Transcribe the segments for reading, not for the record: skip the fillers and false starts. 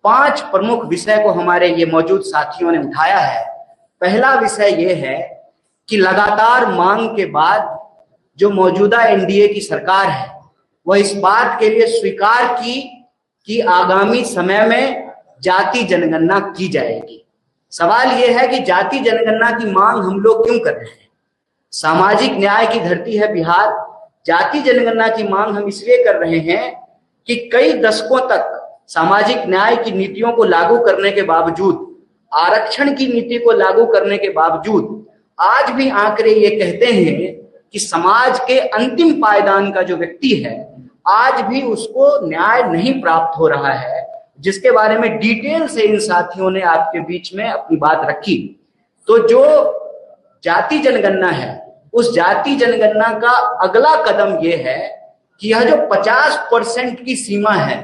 5 प्रमुख विषय को हमारे ये मौजूद साथियों ने उठाया है। पहला विषय ये है कि लगातार मांग के बाद जो मौजूदा एनडीए की सरकार है वह इस बात के लिए स्वीकार की कि आगामी समय में जाति जनगणना की जाएगी। सवाल यह है कि जाति जनगणना की मांग हम लोग क्यों कर रहे हैं? सामाजिक न्याय की धरती है बिहार। जाति जनगणना की मांग हम इसलिए कर रहे हैं कि कई दशकों तक सामाजिक न्याय की नीतियों को लागू करने के बावजूद, आरक्षण की नीति को लागू करने के बावजूद आज भी आंकड़े ये कहते हैं कि समाज के अंतिम पायदान का जो व्यक्ति है आज भी उसको न्याय नहीं प्राप्त हो रहा है, जिसके बारे में डिटेल से इन साथियों ने आपके बीच में अपनी बात रखी। तो जो जाति जनगणना है उस जाति जनगणना का अगला कदम यह है कि यह जो 50% की सीमा है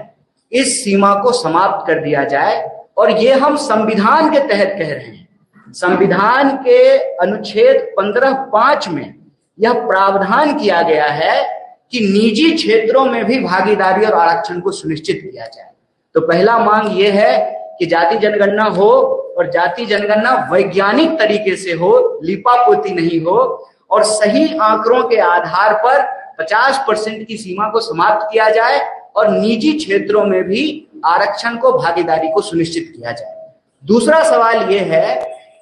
इस सीमा को समाप्त कर दिया जाए। और ये हम संविधान के तहत कह रहे हैं। संविधान के अनुच्छेद 15(5) में यह प्रावधान किया गया है कि निजी क्षेत्रों में भी भागीदारी और आरक्षण को सुनिश्चित किया जाए। तो पहला मांग यह है कि जाति जनगणना हो और जाति जनगणना वैज्ञानिक तरीके से हो, लिपापोती नहीं हो, और सही आंकड़ों के आधार पर 50% की सीमा को समाप्त किया जाए और निजी क्षेत्रों में भी आरक्षण को, भागीदारी को सुनिश्चित किया जाए। दूसरा सवाल यह है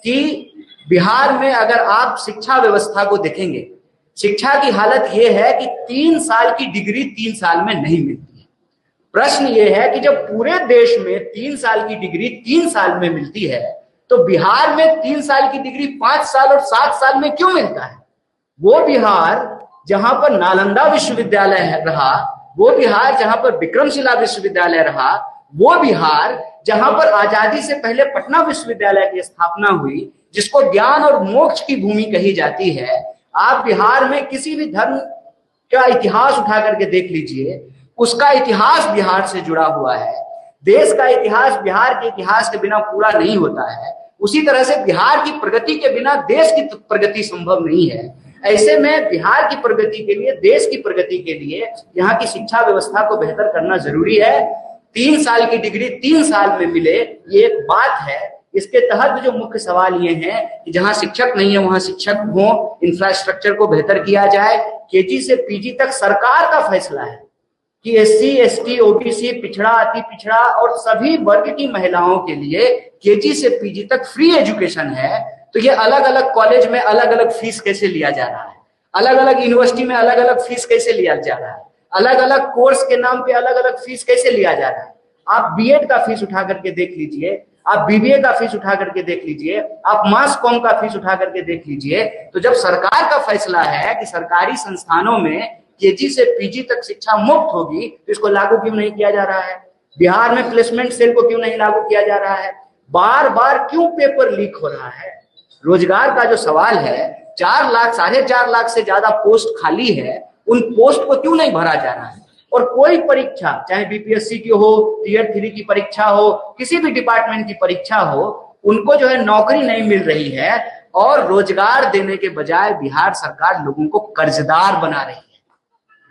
कि बिहार में अगर आप शिक्षा व्यवस्था को देखेंगे, शिक्षा की हालत यह है कि 3 साल की डिग्री 3 साल में नहीं मिलती है। प्रश्न यह है कि जब पूरे देश में 3 साल की डिग्री 3 साल में मिलती है तो बिहार में 3 साल की डिग्री 5 साल और 7 साल में क्यों मिलता है? वो बिहार जहां पर नालंदा विश्वविद्यालय रहा, वो बिहार जहां पर विक्रमशिला विश्वविद्यालय रहा, वो बिहार जहां पर आजादी से पहले पटना विश्वविद्यालय की स्थापना हुई, जिसको ज्ञान और मोक्ष की भूमि कही जाती है, आप बिहार में किसी भी धर्म का इतिहास उठा करके देख लीजिए, उसका इतिहास बिहार से जुड़ा हुआ है। देश का इतिहास बिहार के इतिहास के बिना पूरा नहीं होता है। उसी तरह से बिहार की प्रगति के बिना देश की प्रगति संभव नहीं है। ऐसे में बिहार की प्रगति के लिए, देश की प्रगति के लिए यहाँ की शिक्षा व्यवस्था को बेहतर करना जरूरी है। 3 साल की डिग्री 3 साल में मिले, ये एक बात है। इसके तहत जो मुख्य सवाल ये है कि जहां शिक्षक नहीं है वहां शिक्षक हो, इंफ्रास्ट्रक्चर को बेहतर किया जाए। केजी से पीजी तक सरकार का फैसला है कि एससी, एसटी, ओबीसी, पिछड़ा, अति पिछड़ा और सभी वर्ग की महिलाओं के लिए केजी से पीजी तक फ्री एजुकेशन है। तो ये अलग अलग कॉलेज में अलग अलग फीस कैसे लिया जा रहा है, अलग अलग यूनिवर्सिटी में अलग अलग फीस कैसे लिया जा रहा है, अलग अलग कोर्स के नाम पे अलग अलग फीस कैसे लिया जा रहा है। आप बीएड का फीस उठा करके देख लीजिए, आप बीबीए का फीस उठा करके देख लीजिए, आप मास कॉम का फीस उठा करके देख लीजिए। तो जब सरकार का फैसला है कि सरकारी संस्थानों में केजी से पीजी तक शिक्षा मुफ्त होगी, तो इसको लागू क्यों नहीं किया जा रहा है? बिहार में प्लेसमेंट सेल को क्यों नहीं लागू किया जा रहा है? बार बार क्यों पेपर लीक हो रहा है? रोजगार का जो सवाल है, 4 लाख 4.5 लाख से ज्यादा पोस्ट खाली है, उन पोस्ट को क्यों नहीं भरा जा रहा है? और कोई परीक्षा, चाहे बीपीएससी की हो, टियर 3 की परीक्षा हो, किसी भी डिपार्टमेंट की परीक्षा हो, उनको जो है नौकरी नहीं मिल रही है और रोजगार देने के बजाय बिहार सरकार लोगों को कर्जदार बना रही है।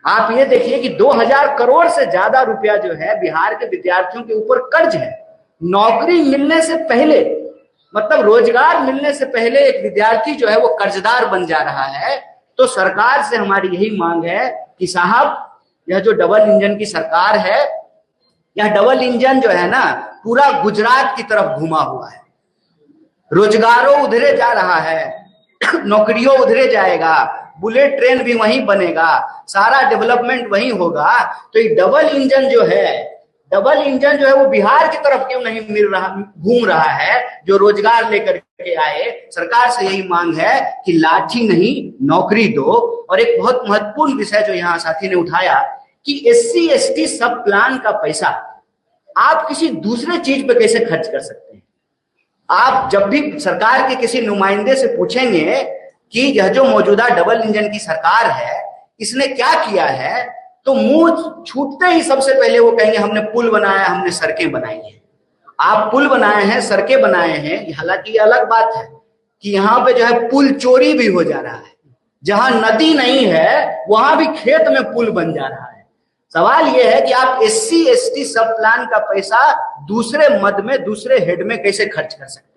आप ये देखिए कि 2000 करोड़ से ज्यादा रुपया जो है बिहार के विद्यार्थियों के ऊपर कर्ज है। नौकरी मिलने से पहले, मतलब रोजगार मिलने से पहले एक विद्यार्थी जो है वो कर्जदार बन जा रहा है। तो सरकार से हमारी यही मांग है कि साहब, यह जो डबल इंजन की सरकार है, यह डबल इंजन जो है ना पूरा गुजरात की तरफ घुमा हुआ है। रोजगारों उधरे जा रहा है, नौकरियों उधरे जाएगा, बुलेट ट्रेन भी वहीं बनेगा, सारा डेवलपमेंट वहीं होगा। तो ये डबल इंजन जो है वो बिहार की तरफ क्यों नहीं घूम रहा है, जो रोजगार लेकर के आए। सरकार से यही मांग है कि लाठी नहीं नौकरी दो। और एक बहुत महत्वपूर्ण विषय जो यहाँ साथी ने उठाया कि एससी एसटी सब प्लान का पैसा आप किसी दूसरे चीज पे कैसे खर्च कर सकते हैं? आप जब भी सरकार के किसी नुमाइंदे से पूछेंगे कि यह जो मौजूदा डबल इंजन की सरकार है इसने क्या किया है, तो मुंह छूटते ही सबसे पहले वो कहेंगे हमने पुल बनाया, हमने सड़कें बनाई है। आप पुल बनाए हैं, सड़कें बनाए हैं, हालांकि ये अलग बात है कि यहाँ पे जो है पुल चोरी भी हो जा रहा है। जहां नदी नहीं है वहां भी खेत में पुल बन जा रहा है। सवाल यह है कि आप SC ST सब प्लान का पैसा दूसरे मद में, दूसरे हेड में कैसे खर्च कर सकते हैं।